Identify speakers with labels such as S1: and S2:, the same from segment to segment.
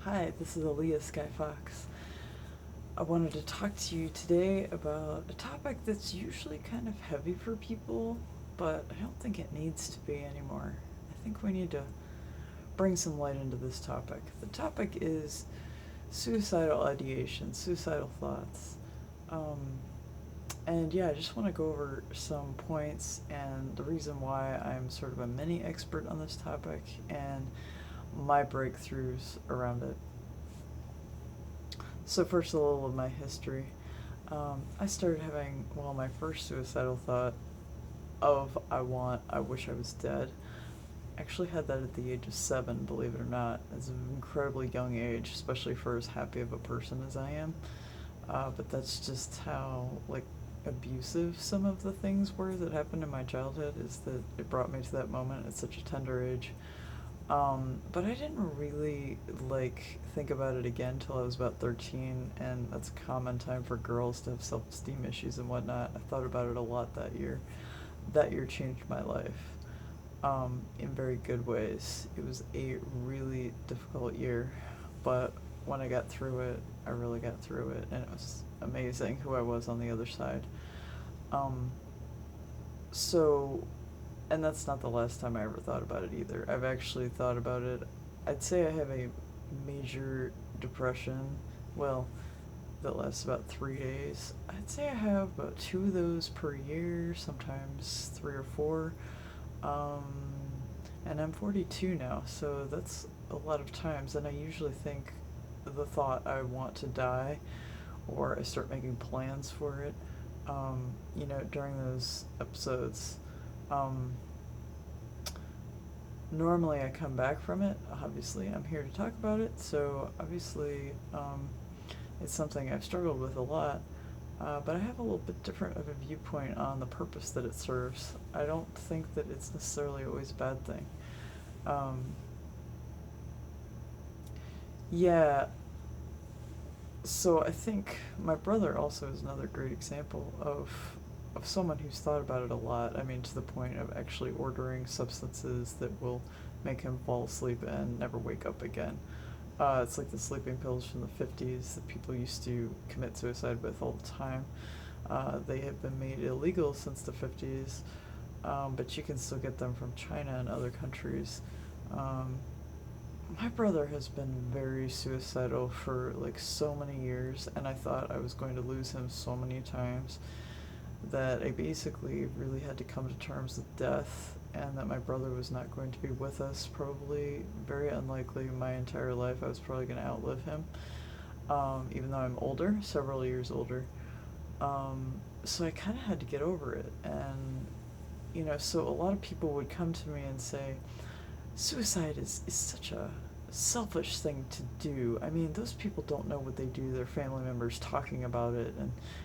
S1: Hi, this is Aaliyah Sky Fox. I wanted to talk to you today about a topic that's usually kind of heavy for people, but I don't think it needs to be anymore. I think we need to bring some light into this topic. The topic is suicidal ideation, suicidal thoughts. Um, and yeah, I just want to go over some points and the reason why I'm sort of a mini expert on this topic and my breakthroughs around it. So first, a little of my history. I started having, well, my first suicidal thought of I wish I was dead. Actually had that at the age of 7, believe it or not. It's an incredibly young age, especially for as happy of a person as I am. But that's just how, like, abusive some of the things were that happened in my childhood, is that it brought me to that moment at such a tender age. But I didn't really think about it again until I was about 13, and that's a common time for girls to have self-esteem issues and whatnot. I thought about it a lot that year. That year changed my life, in very good ways. It was a really difficult year, but when I got through it, I really got through it, and it was amazing who I was on the other side. Um, so And that's not the last time I ever thought about it either. I've actually thought about it. I'd say I have a major depression. Well, that lasts about 3 days. I'd say I have about two of those per year, sometimes three or four. Um, and I'm 42 now, so that's a lot of times. And I usually think the thought I want to die, or I start making plans for it, during those episodes. Um, Normally, I come back from it. Obviously, I'm here to talk about it, so obviously, it's something I've struggled with a lot. But I have a little bit different of a viewpoint on the purpose that it serves. I don't think that it's necessarily always a bad thing. Um, yeah, so I think my brother also is another great example of someone who's thought about it a lot. I mean, to the point of actually ordering substances that will make him fall asleep and never wake up again. It's like the sleeping pills from the 50s that people used to commit suicide with all the time. They have been made illegal since the 50s, but you can still get them from China and other countries. Um, my brother has been very suicidal for like so many years, and I thought I was going to lose him so many times that I basically really had to come to terms with death, and that my brother was not going to be with us, probably very unlikely my entire life. I was probably going to outlive him, even though I'm older, several years older. So I kind of had to get over it, and so a lot of people would come to me and say, suicide is such a selfish thing to do. I mean, those people don't know what they do. Their family members talking about it,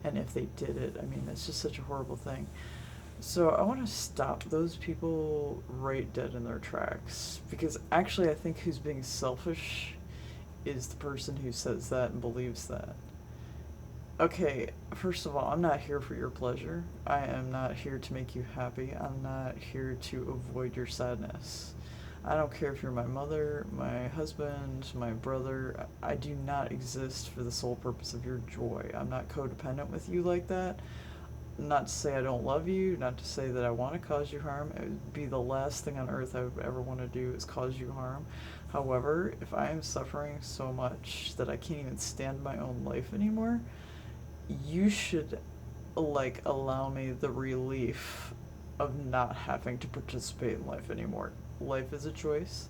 S1: and if they did it, I mean, it's just such a horrible thing. So I want to stop those people right dead in their tracks, because actually I think who's being selfish is the person who says that and believes that. Okay, first of all, I'm not here for your pleasure. I am not here to make you happy. I'm not here to avoid your sadness. I don't care if you're my mother, my husband, my brother. I do not exist for the sole purpose of your joy. I'm not codependent with you like that. Not to say I don't love you, not to say that I want to cause you harm. It would be the last thing on earth I would ever want to do is cause you harm. However, if I am suffering so much that I can't even stand my own life anymore, you should allow me the relief of not having to participate in life anymore. Life is a choice.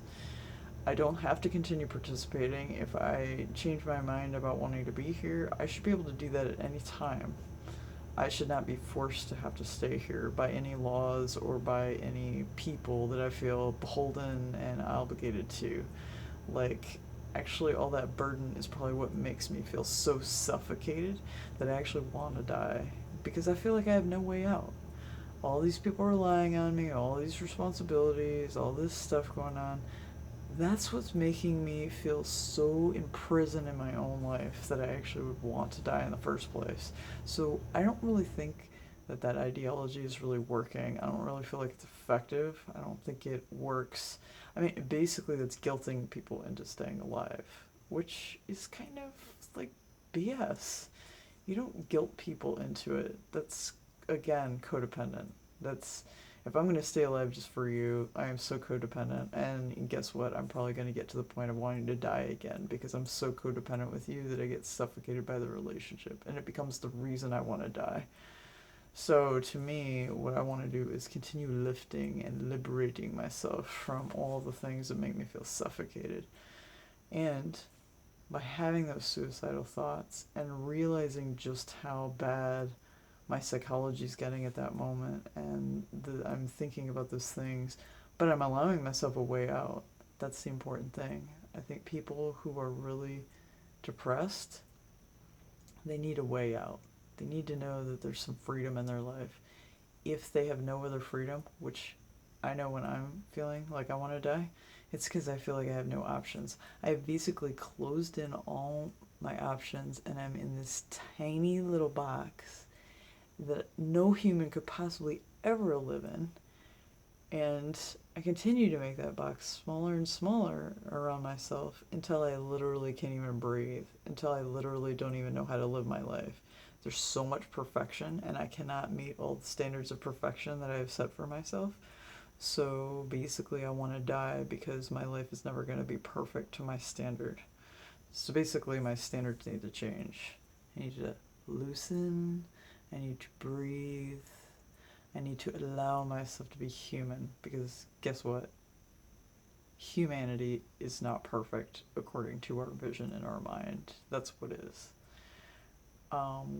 S1: I don't have to continue participating. If I change my mind about wanting to be here, I should be able to do that at any time. I should not be forced to have to stay here by any laws or by any people that I feel beholden and obligated to. Like, actually, all that burden is probably what makes me feel so suffocated that I actually want to die, because I feel like I have no way out. All these people relying on me, all these responsibilities, all this stuff going on. That's what's making me feel so imprisoned in my own life that I actually would want to die in the first place. So I don't really think that ideology is really working. I don't really feel like it's effective. I don't think it works. I mean, basically, that's guilting people into staying alive. which is kind of like BS. You don't guilt people into it. That's, again, codependent. That's, if I'm going to stay alive just for you, I am so codependent. And guess what? I'm probably going to get to the point of wanting to die again because I'm so codependent with you that I get suffocated by the relationship. And it becomes the reason I want to die. So to me, what I want to do is continue lifting and liberating myself from all the things that make me feel suffocated. And by having those suicidal thoughts and realizing just how bad my psychology is getting at that moment, and I'm thinking about those things, but I'm allowing myself a way out. That's the important thing. I think people who are really depressed, they need a way out. They need to know that there's some freedom in their life. If they have no other freedom, which I know when I'm feeling like I want to die, it's because I feel like I have no options. I have basically closed in all my options and I'm in this tiny little box that no human could possibly ever live in. And I continue to make that box smaller and smaller around myself until I literally can't even breathe, until I literally don't even know how to live my life. There's so much perfection, and I cannot meet all the standards of perfection that I have set for myself. So basically, I want to die because my life is never going to be perfect to my standard. So basically, my standards need to change. I need to loosen, I need to breathe, I need to allow myself to be human because guess what? Humanity is not perfect according to our vision in our mind. That's what is.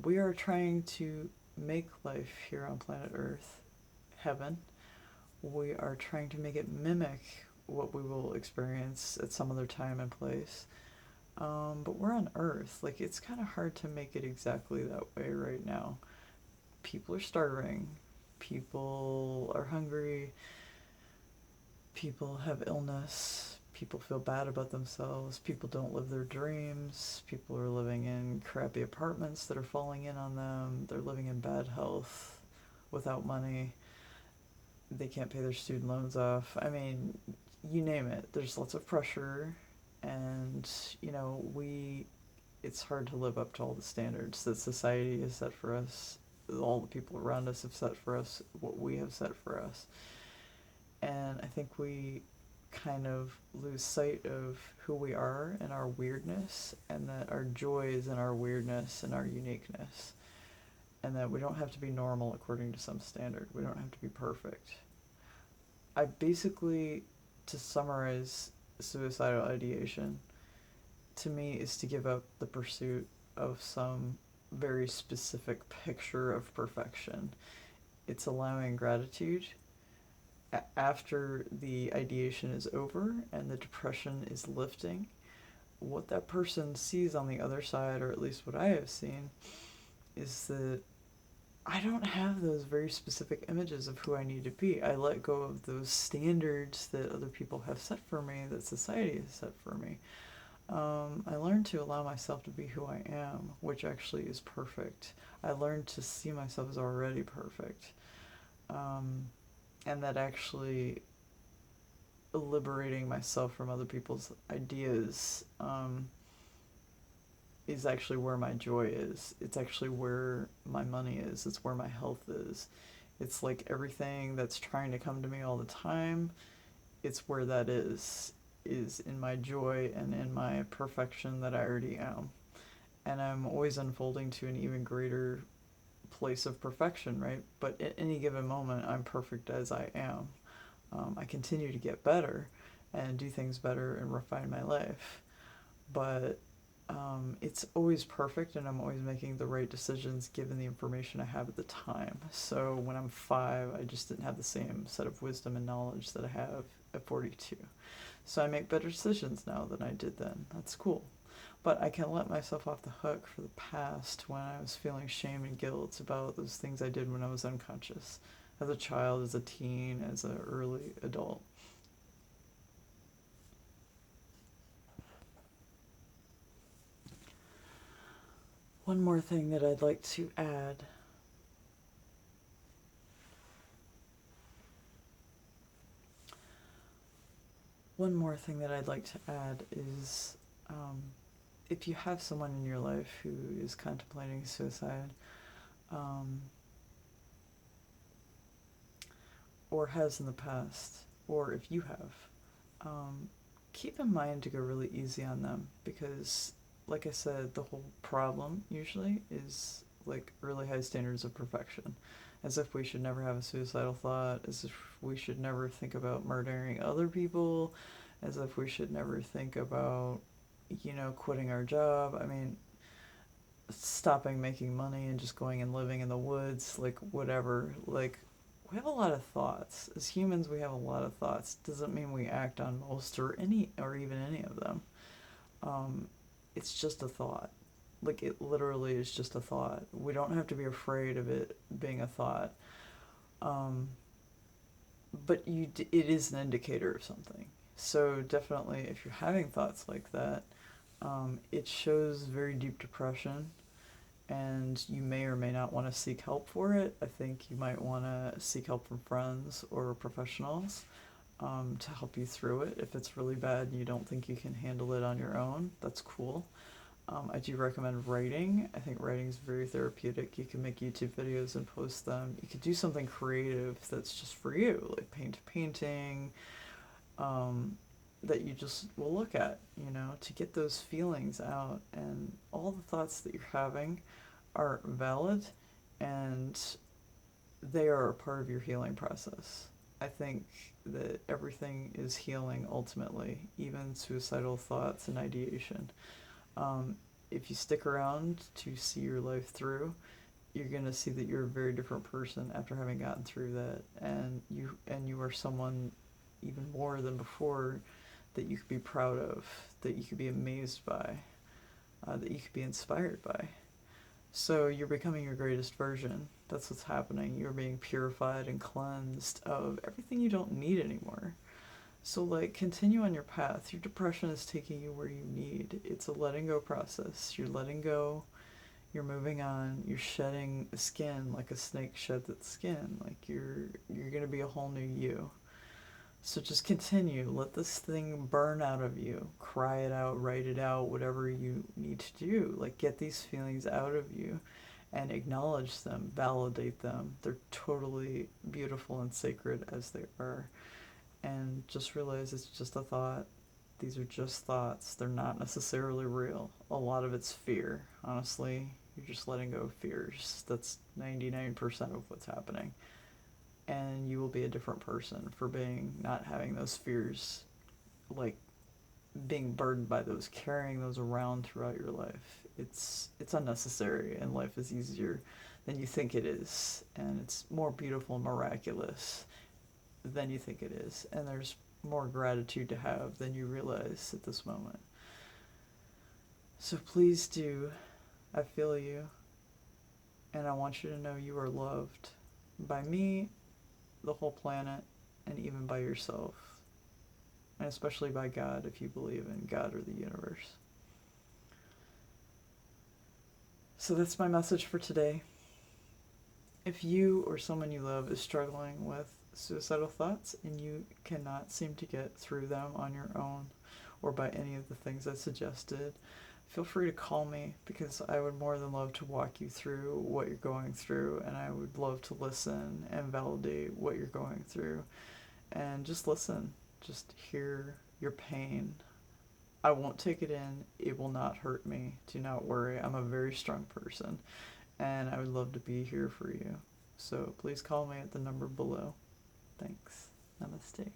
S1: We are trying to make life here on planet Earth heaven. We are trying to make it mimic what we will experience at some other time and place. But we're on Earth. Like, it's kind of hard to make it exactly that way right now. People are starving. People are hungry. People have illness. People feel bad about themselves. People don't live their dreams. People are living in crappy apartments that are falling in on them. They're living in bad health without money. They can't pay their student loans off. I mean, you name it. There's lots of pressure, and it's hard to live up to all the standards that society has set for us. All the people around us have set for us, what we have set for us. And I think we kind of lose sight of who we are and our weirdness, and that our joy is in our weirdness and our uniqueness. And that we don't have to be normal according to some standard. We don't have to be perfect. I basically, to summarize suicidal ideation, to me is to give up the pursuit of some very specific picture of perfection. It's allowing gratitude after the ideation is over and the depression is lifting. What that person sees on the other side, or at least what I have seen, is that I don't have those very specific images of who I need to be. I let go of those standards that other people have set for me, that society has set for me. I learned to allow myself to be who I am, which actually is perfect. I learned to see myself as already perfect. And that actually liberating myself from other people's ideas is actually where my joy is. It's actually where my money is. It's where my health is. It's like everything that's trying to come to me all the time, it's where that is in my joy and in my perfection that I already am. And I'm always unfolding to an even greater place of perfection, right? But at any given moment, I'm perfect as I am. I continue to get better and do things better and refine my life. But it's always perfect, and I'm always making the right decisions given the information I have at the time. So when I'm 5, I just didn't have the same set of wisdom and knowledge that I have at 42. So I make better decisions now than I did then. That's cool. But I can let myself off the hook for the past when I was feeling shame and guilt about those things I did when I was unconscious, as a child, as a teen, as an early adult. One more thing that I'd like to add. One more thing that I'd like to add is if you have someone in your life who is contemplating suicide, um, or has in the past, or if you have, um, keep in mind to go really easy on them because, like I said, the whole problem usually is like really high standards of perfection. As if we should never have a suicidal thought, as if we should never think about murdering other people, as if we should never think about, quitting our job. I mean, stopping making money and just going and living in the woods, like whatever. Like, we have a lot of thoughts. As humans, we have a lot of thoughts. Doesn't mean we act on most or even any of them. Um, it's just a thought. Like, it literally is just a thought. We don't have to be afraid of it being a thought. Um, but it is an indicator of something. So definitely, if you're having thoughts like that, it shows very deep depression, and you may or may not want to seek help for it. I think you might want to seek help from friends or professionals, to help you through it. If it's really bad and you don't think you can handle it on your own, that's cool. I do recommend writing. I think writing is very therapeutic. You can make YouTube videos and post them. You could do something creative that's just for you, like paint a painting, um, that you just will look at, to get those feelings out. And all the thoughts that you're having are valid, and they are a part of your healing process. I think that everything is healing ultimately, even suicidal thoughts and ideation. Um, if you stick around to see your life through, you're gonna see that you're a very different person after having gotten through that, and you are someone even more than before that you could be proud of, that you could be amazed by, that you could be inspired by. So you're becoming your greatest version. That's what's happening. You're being purified and cleansed of everything you don't need anymore. So, like, continue on your path. Your depression is taking you where you need. It's a letting go process. You're letting go, you're moving on, you're shedding skin like a snake sheds its skin. Like, you're going to be a whole new you. So just continue. Let this thing burn out of you. Cry it out, write it out, whatever you need to do. Like, get these feelings out of you and acknowledge them, validate them. They're totally beautiful and sacred as they are. And just realize it's just a thought. These are just thoughts. They're not necessarily real. A lot of it's fear, honestly. You're just letting go of fears. That's 99% of what's happening. And you will be a different person for not having those fears, like being burdened by those, carrying those around throughout your life. It's unnecessary, and life is easier than you think it is, and it's more beautiful and miraculous than you think it is, and there's more gratitude to have than you realize at this moment. So please do. I feel you, and I want you to know you are loved by me, the whole planet, and even by yourself, and especially by God if you believe in God or the universe. So that's my message for today. If you or someone you love is struggling with suicidal thoughts and you cannot seem to get through them on your own or by any of the things I suggested, feel free to call me, because I would more than love to walk you through what you're going through, and I would love to listen and validate what you're going through. And just listen, just hear your pain. I won't take it in. It will not hurt me. Do not worry. I'm a very strong person, and I would love to be here for you. So please call me at the number below. Thanks. Namaste.